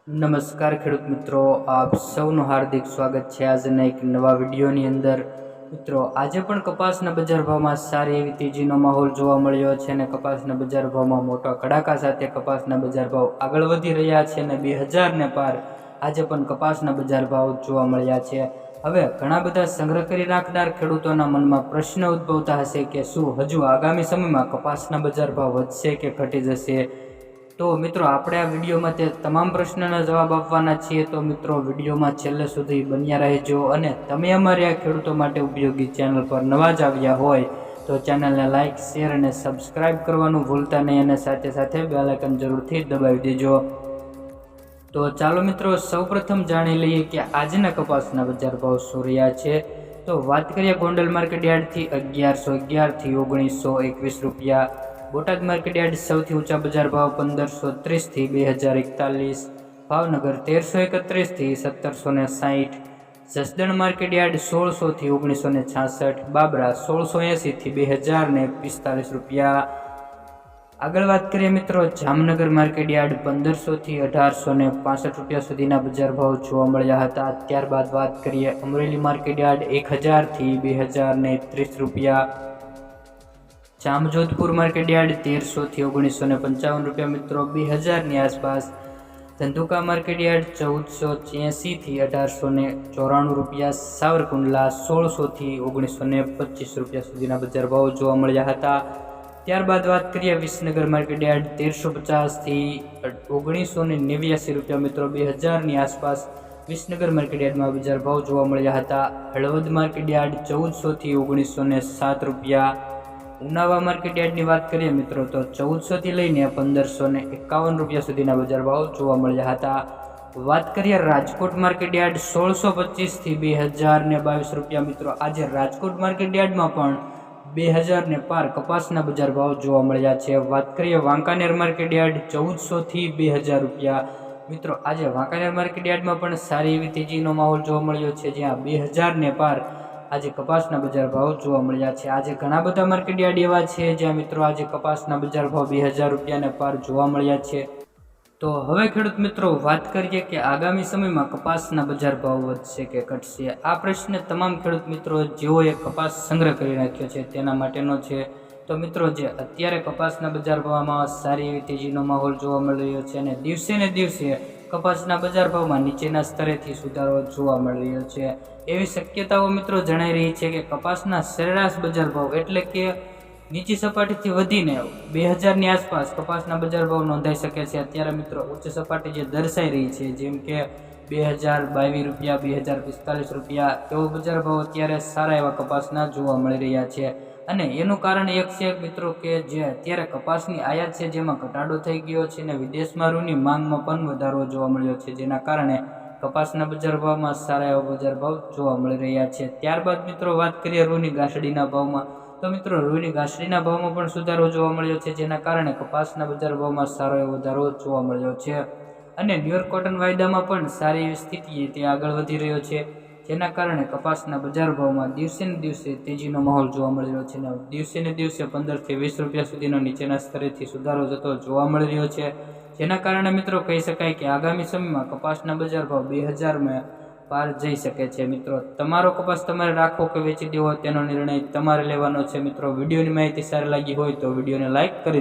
નમસ્કાર ખેડૂત મિત્રો, આપ સૌનું હાર્દિક સ્વાગત છે આજના એક નવા વિડીયોની અંદર। મિત્રો, આજે પણ કપાસના બજાર ભાવમાં સારી એવી તેજીનો માહોલ જોવા મળ્યો છે અને કપાસના બજાર ભાવમાં મોટા કડાકા સાથે કપાસના બજાર ભાવ આગળ વધી રહ્યા છે અને 2000 ને પાર આજે પણ કપાસના બજાર ભાવ જોવા મળ્યા છે। હવે ઘણા બધા સંગ્રહ કરી રાખનાર ખેડૂતોના મનમાં પ્રશ્ન ઉદ્ભવતા હશે કે શું હજુ આગામી સમયમાં કપાસના બજાર ભાવ વધશે કે ઘટી જશે। તો મિત્રો, આપણે આ વિડીયોમાં તે તમામ પ્રશ્નોના જવાબ આપવાના છીએ। તો મિત્રો, વિડીયોમાં છેલ્લે સુધી બન્યા રહેજો અને તમે અમારી આ ખેડૂતો માટે ઉપયોગી ચેનલ પર નવા જ આવ્યા હોય તો ચેનલને લાઇક, શેર અને સબસ્ક્રાઇબ કરવાનું ભૂલતા નહીં અને સાથે સાથે બેલ આઇકન જરૂરથી દબાવી દેજો। તો ચાલો મિત્રો, સૌપ્રથમ જાણી લઈએ કે આજના કપાસના બજાર ભાવ શું રહ્યા છે। તો વાત કરીએ ગોંડલ માર્કેટ યાર્ડથી 1111 થી 1921 રૂપિયા, બોટાદ માર્કેટ યાર્ડ સૌથી ઊંચા બજાર ભાવ 1530 થી 2041, ભાવનગર 1331 થી 1760, જસદણ માર્કેટ યાર્ડ 1600 થી 1966, બાબરા 1680 થી 2045 રૂપિયા। આગળ વાત કરીએ મિત્રો, જામનગર માર્કેટ યાર્ડ 1500 થી 1865 રૂપિયા સુધીના બજાર ભાવ જોવા મળ્યા હતા। ત્યારબાદ વાત કરીએ અમરેલી માર્કેટ યાર્ડ 1000 થી 2030 રૂપિયા, જામજોધપુર માર્કેટ યાર્ડ 1300 થી 1955 રૂપિયા મિત્રો 2000 ની આસપાસ, ધંધુકા માર્કેટ યાર્ડ 1486 થી 1894 રૂપિયા, સાવરકુંડલા 1600 થી 1925 રૂપિયા સુધીના બજાર ભાવ જોવા મળ્યા હતા। ત્યારબાદ વાત કરીએ વિસનગર માર્કેટ યાર્ડ 1350 થી 1989 રૂપિયા મિત્રો 2000 ની આસપાસ, વિસનગર માર્કેટ યાર્ડમાં બજાર ભાવ જોવા મળ્યા હતા। હળવદ માર્કેટ યાર્ડ 1400 થી 1907 રૂપિયા, ઉનાવા માર્કેટ યાર્ડની વાત કરીએ મિત્રો તો 1400 થી લઈને 1551 રૂપિયા સુધીના બજાર ભાવ જોવા મળ્યા હતા। વાત કરીએ રાજકોટ માર્કેટ યાર્ડ 1625 થી 2022 રૂપિયા મિત્રો, આજે રાજકોટ માર્કેટ યાર્ડમાં પણ 2000 ને પાર કપાસના બજાર ભાવ જોવા મળ્યા છે। વાત કરીએ વાંકાનેર માર્કેટ યાર્ડ 1400 થી 2000 રૂપિયા મિત્રો, આજે વાંકાનેર માર્કેટ યાર્ડમાં પણ સારી એવી તેજીનો માહોલ જોવા મળ્યો છે, જ્યાં 2000 ને પાર આજે કપાસના બજાર ભાવ જોવા મળ્યા છે। આજે ઘણા બધા માર્કેટ યાર્ડ એવા છે જ્યાં મિત્રો આજે કપાસના બજાર ભાવ 2000 રૂપિયાને પાર જોવા મળ્યા છે। તો હવે ખેડૂત મિત્રો, વાત કરીએ કે આગામી સમયમાં કપાસના બજાર ભાવ વધશે કે ઘટશે। આ પ્રશ્ન તમામ ખેડૂત મિત્રો જેઓએ કપાસ સંગ્રહ કરી રાખ્યો છે તેના માટેનો છે। તો મિત્રો, જે અત્યારે કપાસના બજાર ભાવમાં સારી એવી તેજીનો માહોલ જોવા મળી રહ્યો છે અને દિવસે ને દિવસે કપાસના બજાર ભાવમાં નીચેના સ્તરેથી સુધારો જોવા મળી રહ્યો છે। એવી શક્યતાઓ મિત્રો જણાઈ રહી છે કે કપાસના સરેરાશ બજાર ભાવ એટલે કે નીચી સપાટીથી વધીને 2000 ની આસપાસ કપાસના બજાર ભાવ નોંધાઈ શકે છે। અત્યારે મિત્રો ઉચ્ચ સપાટી જે દર્શાઈ રહી છે, જેમ કે 2022 રૂપિયા, 2045 રૂપિયા એવો બજાર ભાવ અત્યારે સારા એવા કપાસના જોવા મળી રહ્યા છે। અને એનું કારણ એક છે મિત્રો કે જે અત્યારે કપાસની આયાત છે જેમાં ઘટાડો થઈ ગયો છે અને વિદેશમાં રૂની માંગમાં પણ વધારો જોવા મળ્યો છે, જેના કારણે કપાસના બજાર ભાવમાં સારા એવા બજાર ભાવ જોવા મળી રહ્યા છે। ત્યારબાદ મિત્રો વાત કરીએ રૂની ગાંસડીના ભાવમાં, તો મિત્રો રૂની ગાંસડીના ભાવમાં પણ સુધારો જોવા મળ્યો છે, જેના કારણે કપાસના બજાર ભાવમાં સારો એવો વધારો જોવા મળ્યો છે। અને ન્યુયોર્ક કોટન વાયદામાં પણ સારી એવી સ્થિતિએ તે આગળ વધી રહ્યો છે, જેના કારણે કપાસના બજાર ભાવમાં દિવસે ને દિવસે તેજીનો માહોલ જોવા મળી રહ્યો છે અને દિવસે ને દિવસે 15 થી 20 રૂપિયા સુધીનો નીચેના સ્તરેથી સુધારો જતો જોવા મળી રહ્યો છે, જેના કારણે મિત્રો કહી શકાય કે આગામી સમયમાં કપાસના બજાર ભાવ 2000 માં પાર જઈ શકે છે। મિત્રો, તમારો કપાસ તમારે રાખવો કે વેચી દેવો તેનો નિર્ણય તમારે લેવાનો છે। મિત્રો, વિડીયોની માહિતી સારી લાગી હોય તો વિડીયોને લાઇક કરી